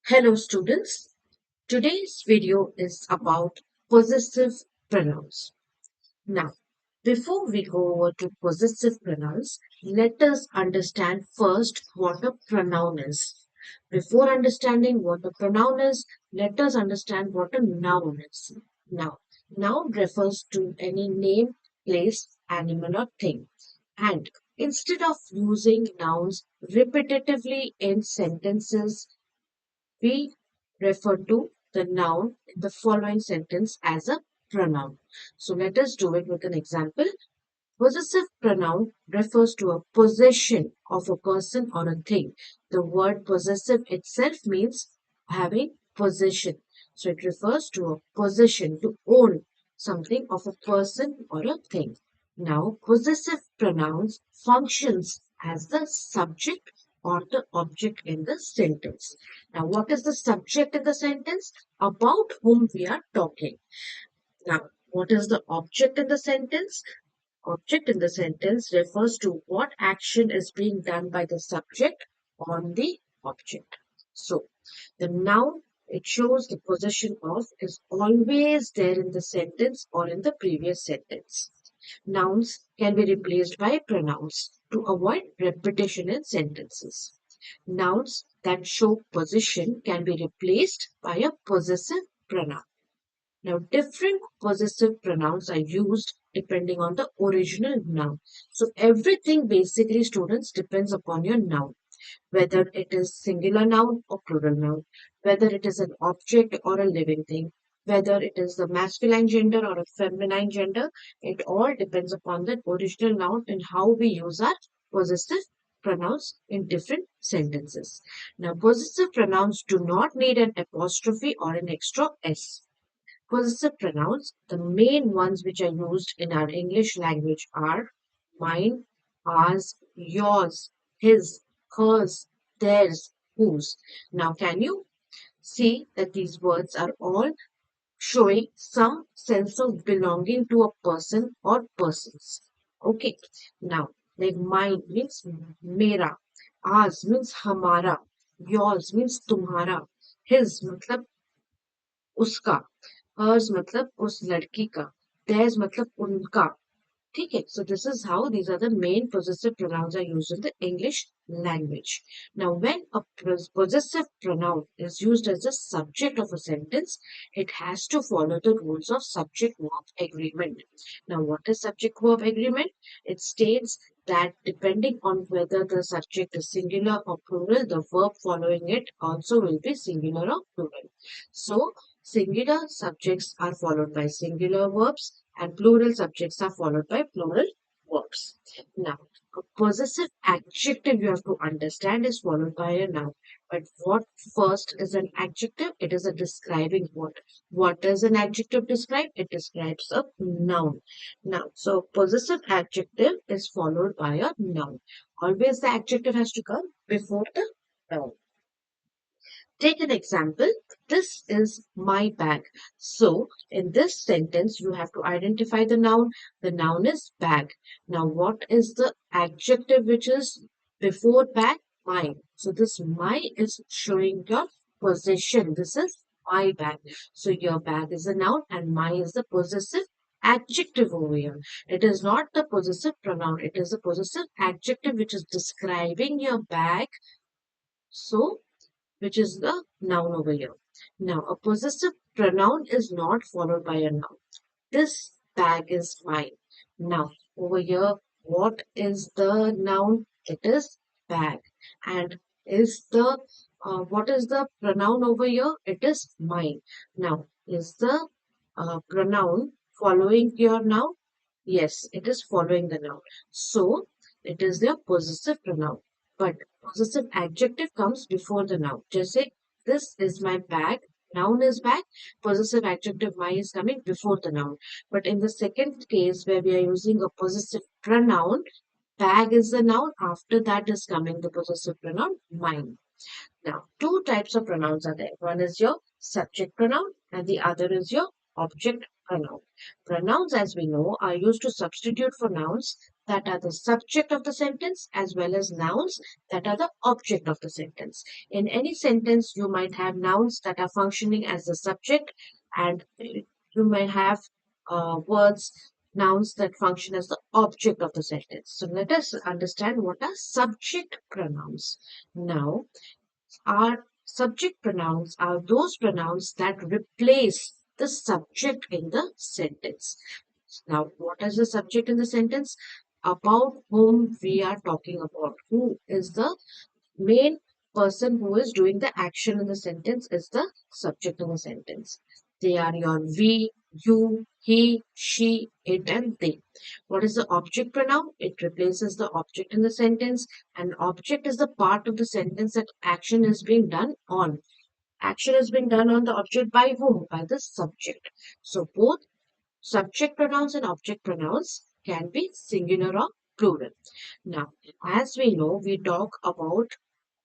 Hello students, today's video is about possessive pronouns. Now, before we go over to possessive pronouns, let us understand first what a pronoun is. Before understanding what a pronoun is, let us understand what a noun is. Now, noun refers to any name, place, animal or thing. And instead of using nouns repetitively in sentences, we refer to the noun in the following sentence as a pronoun. So let us do it with an example. Possessive pronoun refers to a possession of a person or a thing. The word possessive itself means having possession. So it refers to a possession, to own something of a person or a thing. Now, possessive pronouns functions as the subject or the object in the sentence. Now, what is the subject in the sentence? About whom we are talking. Now, what is the object in the sentence? Object in the sentence refers to what action is being done by the subject on the object. So, the noun it shows the possession of is always there in the sentence or in the previous sentence. Nouns can be replaced by pronouns to avoid repetition in sentences. Nouns that show position can be replaced by a possessive pronoun. Now, different possessive pronouns are used depending on the original noun. So, everything basically, students, depends upon your noun, whether it is singular noun or plural noun, whether it is an object or a living thing, whether it is the masculine gender or a feminine gender. It all depends upon the original noun and how we use our possessive pronouns in different sentences. Now, possessive pronouns do not need an apostrophe or an extra s. Possessive pronouns, the main ones which are used in our English language are mine, ours, yours, his, hers, theirs, whose. Now, can you see that these words are all showing some sense of belonging to a person or persons? Okay. Now, like mine means mera, ours means hamara, yours means tumhara, his matlab उसका, hers मतलब उस लड़की का, theirs मतलब उनका. ठीक है, so this is how these are the main possessive pronouns are used in the English language. Now, when a possessive pronoun is used as a subject of a sentence, it has to follow the rules of subject-verb agreement. Now, what is subject-verb agreement? It states that depending on whether the subject is singular or plural, the verb following it also will be singular or plural. So, singular subjects are followed by singular verbs and plural subjects are followed by plural verbs. Now, a possessive adjective you have to understand is followed by a noun. But what first is an adjective? It is a describing word. What does an adjective describe? It describes a noun. Now, so possessive adjective is followed by a noun. Always the adjective has to come before the noun. Take an example. This is my bag. So, in this sentence, you have to identify the noun. The noun is bag. Now, what is the adjective which is before bag? My. So, this my is showing your possession. This is my bag. So, your bag is a noun and my is the possessive adjective over here. It is not the possessive pronoun. It is a possessive adjective which is describing your bag. So, which is the noun over here. Now, a possessive pronoun is not followed by a noun. This bag is mine. Now, over here, what is the noun? It is bag. And is the what is the pronoun over here? It is mine. Now, is the pronoun following your noun? Yes, it is following the noun. So, it is the possessive pronoun. But possessive adjective comes before the noun. Just say, this is my bag. Noun is bag. Possessive adjective my is coming before the noun. But in the second case where we are using a possessive pronoun, bag is the noun. After that is coming the possessive pronoun mine. Now, two types of pronouns are there. One is your subject pronoun and the other is your object pronoun. Pronouns, as we know, are used to substitute for nouns that are the subject of the sentence as well as nouns that are the object of the sentence. In any sentence, you might have nouns that are functioning as the subject, and you may have words, nouns that function as the object of the sentence. So let us understand what are subject pronouns. Now, our subject pronouns are those pronouns that replace the subject in the sentence. Now, what is the subject in the sentence? About whom we are talking about. Who is the main person who is doing the action in the sentence is the subject in the sentence. They are your we, you, he, she, it, and they. What is the object pronoun? It replaces the object in the sentence, and object is the part of the sentence that action is being done on. Action is being done on the object by whom? By the subject. So both subject pronouns and object pronouns can be singular or plural. Now, as we know, we talk about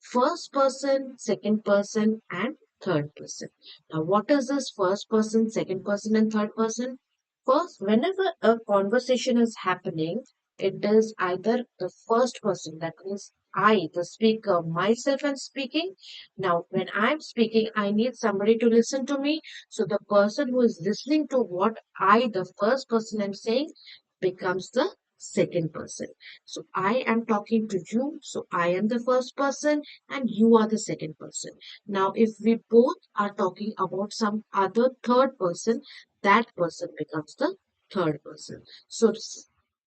first person, second person, and third person. Now, what is this first person, second person, and third person? First, whenever a conversation is happening, it is either the first person, that means I, the speaker, myself, am speaking. Now, when I'm speaking, I need somebody to listen to me. So, the person who is listening to what I, the first person, am saying, becomes the second person. So, I am talking to you. So, I am the first person and you are the second person. Now, if we both are talking about some other third person, that person becomes the third person. So,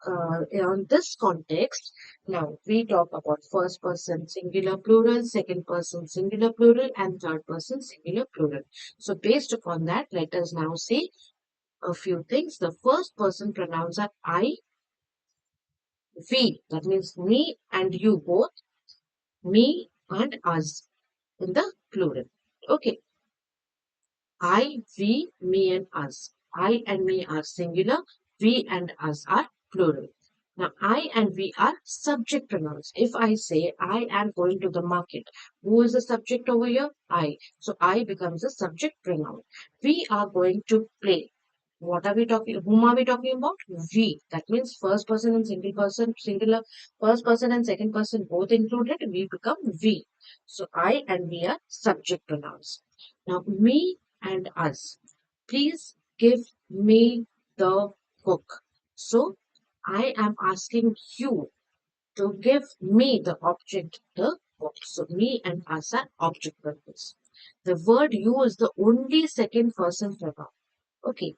on this context, now we talk about first person singular plural, second person singular plural, and third person singular plural. So, based upon that, let us now see a few things. The first person pronouns are I, we, that means me and you both, me and us in the plural. Okay. I, we, me, and us. I and me are singular. We and us are plural. Now, I and we are subject pronouns. If I say I am going to the market, who is the subject over here? I. So I becomes a subject pronoun. We are going to play. What are we talking? Whom are we talking about? We. That means first person and single person, singular, first person and second person both included. We become we. So I and we are subject pronouns. Now, me and us. Please give me the book. So, I am asking you to give me the object, the book. So, me and us are object pronouns. The word you is the only second person pronoun. Okay,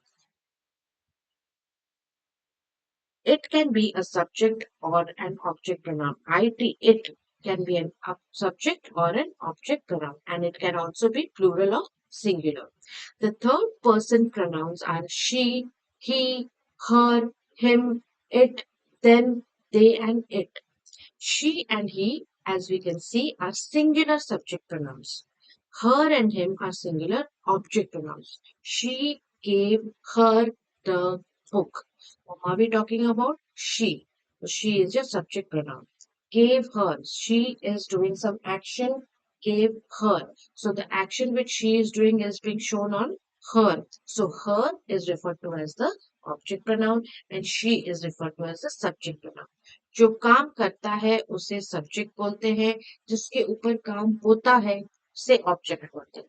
it can be a subject or an object pronoun. It can be an subject or an object pronoun, and it can also be plural or singular. The third person pronouns are she, he, her, him, it, them, they, and it. She and he, as we can see, are singular subject pronouns. Her and him are singular object pronouns. She gave her the book. Whom are we talking about? She. So she is your subject pronoun. Gave her. She is doing some action. Gave her. So the action which she is doing is being shown on her. So her is referred to as the object pronoun and she is referred to as the subject pronoun. जो काम करता है उसे subject बोलते हैं जिसके ऊपर काम होता है उसे ऑब्जेक्ट बोलते हैं.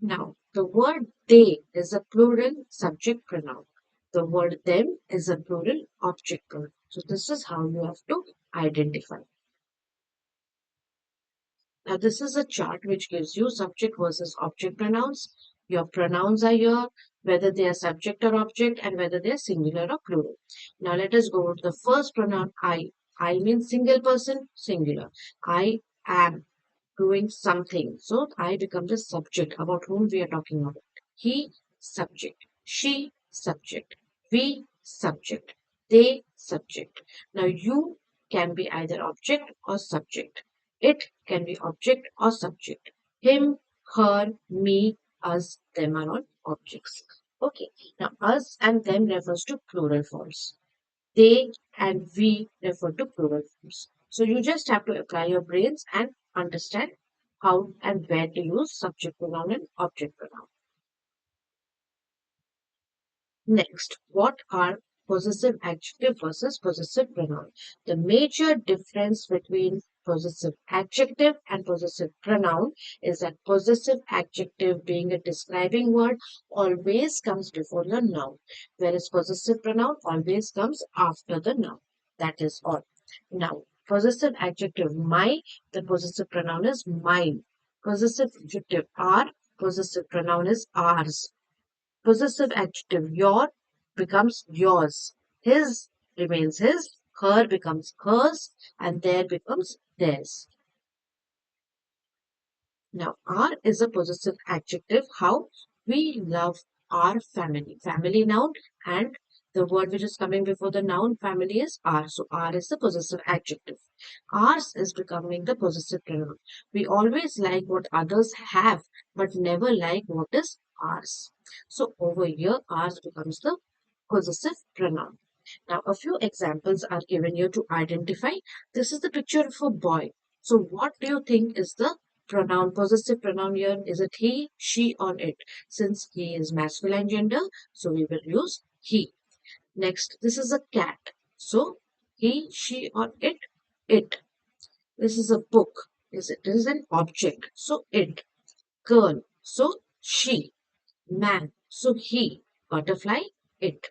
Now, the word they is a plural subject pronoun. The word them is a plural object pronoun. So this is how you have to identify. Now, this is a chart which gives you subject versus object pronouns. Your pronouns are here, whether they are subject or object, and whether they are singular or plural. Now, let us go to the first pronoun I. I means single person, singular. I am doing something. So, I becomes a subject about whom we are talking about. He, subject. She, subject. We, subject. They, subject. Now, you can be either object or subject. It can be object or subject. Him, her, me, us, them are all objects. Okay. Now, us and them refers to plural forms. They and we refer to plural forms. So you just have to apply your brains and understand how and where to use subject pronoun and object pronoun. Next, what are possessive adjective versus possessive pronoun. The major difference between possessive adjective and possessive pronoun is that possessive adjective, being a describing word, always comes before the noun, whereas possessive pronoun always comes after the noun. That is all. Now, possessive adjective my, the possessive pronoun is mine. Possessive adjective our, possessive pronoun is ours. Possessive adjective your becomes yours. His remains his, her becomes hers, and their becomes theirs. Now, our is a possessive adjective. How? We love our family. Family noun, and the word which is coming before the noun family is our. So, our is the possessive adjective. Ours is becoming the possessive pronoun. We always like what others have, but never like what is ours. So, over here, ours becomes the possessive pronoun. Now, a few examples are given here to identify. This is the picture of a boy. So, what do you think is the pronoun, possessive pronoun here? Is it he, she, or it? Since he is masculine gender, so we will use he. Next, this is a cat. So, he, she, or it? It. This is a book. It is an object. So, it. Girl. So, she. Man. So, he. Butterfly. It.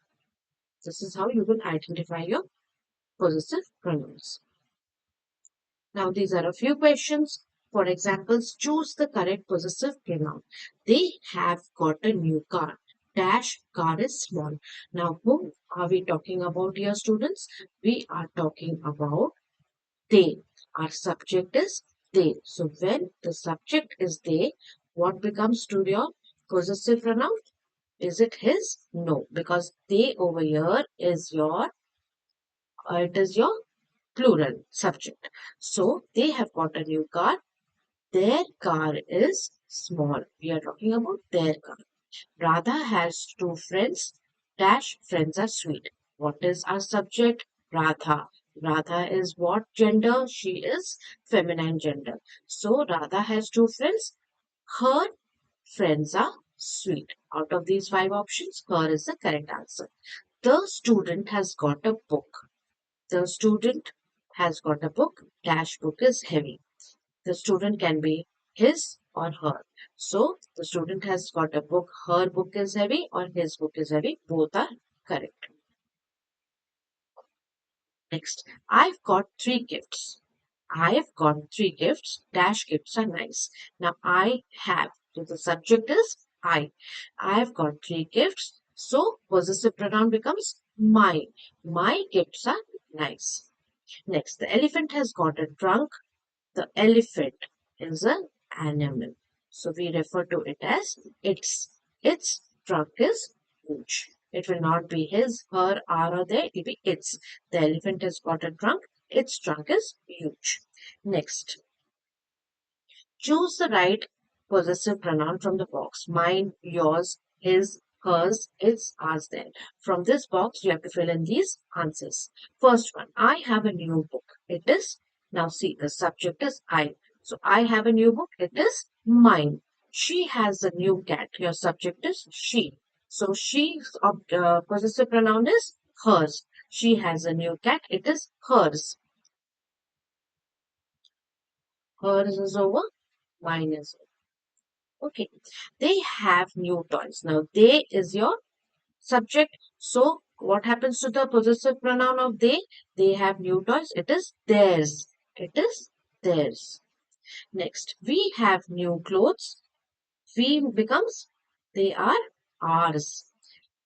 This is how you will identify your possessive pronouns. Now, these are a few questions. For examples, choose the correct possessive pronoun. They have got a new car. Dash car is small. Now, whom are we talking about here, students? We are talking about they. Our subject is they. So, when the subject is they, what becomes to your possessive pronoun? Is it his? No, because they over here is your, it is your plural subject. So they have got a new car. Their car is small. We are talking about their car. Radha has two friends. Dash friends are sweet. What is our subject? Radha. Radha is what gender? She is feminine gender. So Radha has two friends. Her friends are sweet. Out of these five options, her is the correct answer. The student has got a book. The student has got a book. Dash book is heavy. The student can be his or her. So the student has got a book. Her book is heavy or his book is heavy. Both are correct. Next, I've got three gifts. I've got three gifts. Dash gifts are nice. Now I have. So the subject is I. I've got three gifts. So possessive pronoun becomes my. My gifts are nice. Next, the elephant has got a trunk. The elephant is an animal. So we refer to it as its. Its trunk is huge. It will not be his, her, our, or their. It will be its. The elephant has got a trunk. Its trunk is huge. Next, choose the right possessive pronoun from the box. Mine, yours, his, hers, its, ours, their. From this box, you have to fill in these answers. First one, I have a new book. It is, now see, the subject is I. So I have a new book. It is mine. She has a new cat. Your subject is she. So she's possessive pronoun is hers. She has a new cat. It is hers. Hers is over. Mine is over. Okay. They have new toys. Now, they is your subject. So, what happens to the possessive pronoun of they? They have new toys. It is theirs. It is theirs. Next, we have new clothes. We becomes they are ours.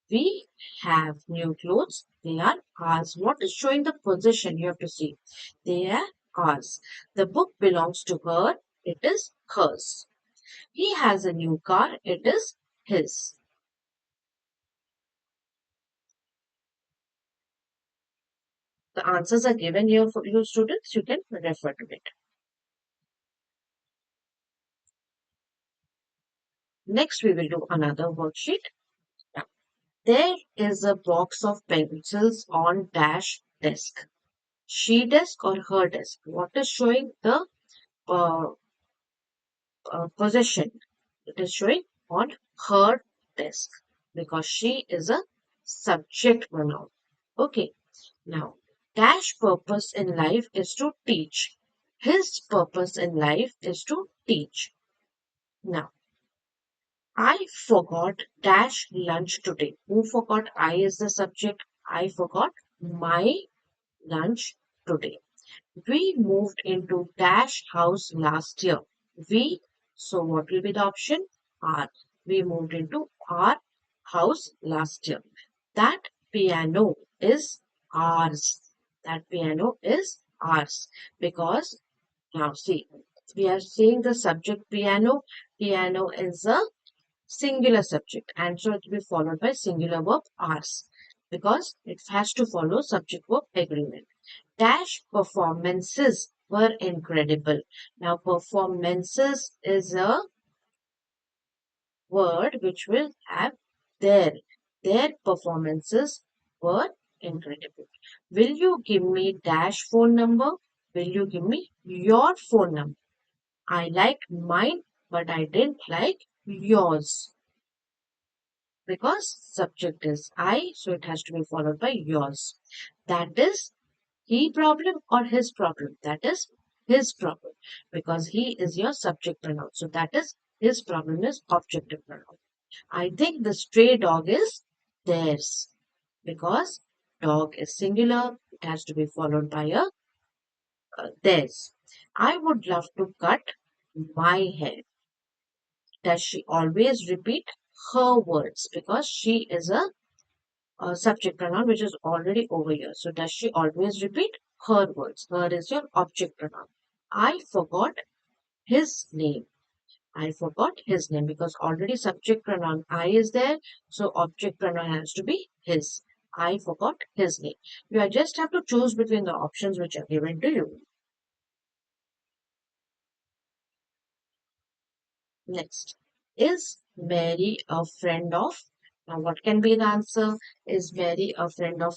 We have new clothes. They are ours. What is showing the possession? You have to see. They are ours. The book belongs to her. It is hers. He has a new car. It is his. The answers are given here for you students. You can refer to it. Next, we will do another worksheet. Now, there is a box of pencils on dash desk. She desk or her desk? What is showing the uh, possession? It is showing on her desk because she is a subject pronoun. Okay, now Dash purpose in life is to teach. His purpose in life is to teach. Now, I forgot Dash lunch today. Who forgot? I is the subject. I forgot my lunch today. We moved into Dash house last year. We, so what will be the option? R. We moved into our house last year. That piano is ours. That piano is ours. Because now see, we are saying the subject piano. Piano is a singular subject and so it will be followed by singular verb ours because it has to follow subject verb agreement. Dash performances were incredible. Now, performances is a word which will have their. Their performances were incredible. Will you give me Dash phone number? Will you give me your phone number? I liked mine, but I didn't like yours because subject is I, so it has to be followed by yours. That is he problem or his problem? That is his problem because he is your subject pronoun. So that is his problem is objective pronoun. I think the stray dog is theirs because dog is singular. It has to be followed by a theirs. I would love to cut my hair. Does she always repeat her words because she is a subject pronoun which is already over here. So does she always repeat her words? Her is your object pronoun. I forgot his name. I forgot his name because already subject pronoun I is there. So object pronoun has to be his. I forgot his name. You just have to choose between the options which are given to you. Next, is Mary a friend of? Now, what can be the answer? Is Mary a friend of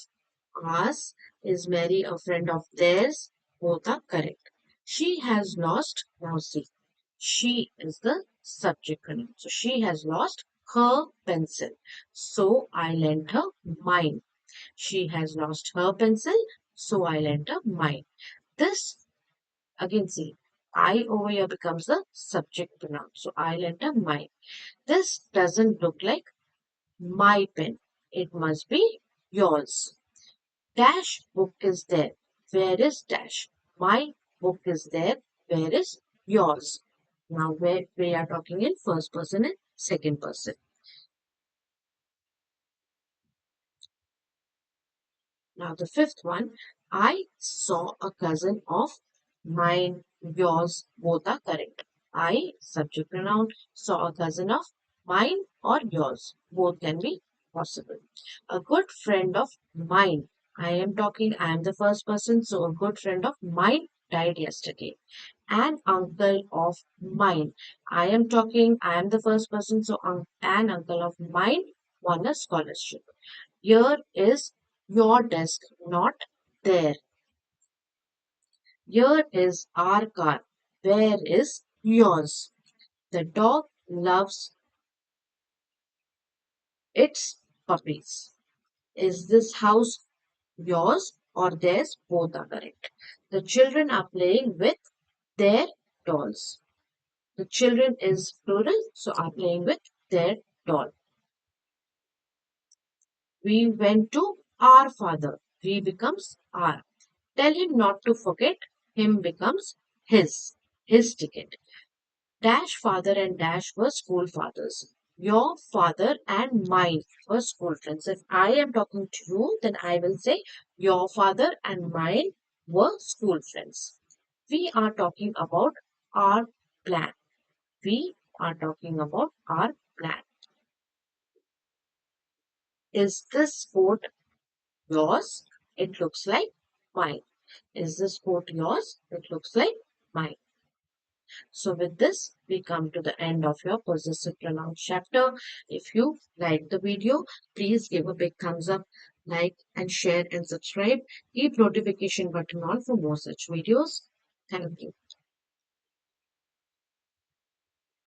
ours? Is Mary a friend of theirs? Both are correct. She has lost, now see, she is the subject pronoun. So she has lost her pencil. So I lent her mine. She has lost her pencil. So I lent her mine. This again see, I over here becomes the subject pronoun. So I lent her mine. This doesn't look like my pen. It must be yours. Dash book is there. Where is dash? My book is there. Where is yours? Now where we are talking in first person and second person. Now the fifth one, I saw a cousin of mine, yours, both are correct. I, subject pronoun, saw a cousin of mine or yours. Both can be possible. A good friend of mine. I am the first person, so a good friend of mine died yesterday. An uncle of mine. I am the first person, so an uncle of mine won a scholarship. Here is your desk, not there. Here is our car. Where is yours? The dog loves its puppies. Is this house yours or theirs? Both are correct. The children are playing with their dolls. The children is plural, so are playing with their doll. We went to our father. We becomes our. Tell him not to forget. Him becomes his ticket. Dash father and Dash were school fathers. Your father and mine were school friends. If I am talking to you, then I will say your father and mine were school friends. We are talking about our plan. We are talking about our plan. Is this coat yours? It looks like mine. Is this coat yours? It looks like mine. So with this, we come to the end of your possessive pronoun chapter. If you like the video, please give a big thumbs up, like and share and subscribe. Keep notification button on for more such videos. Thank you.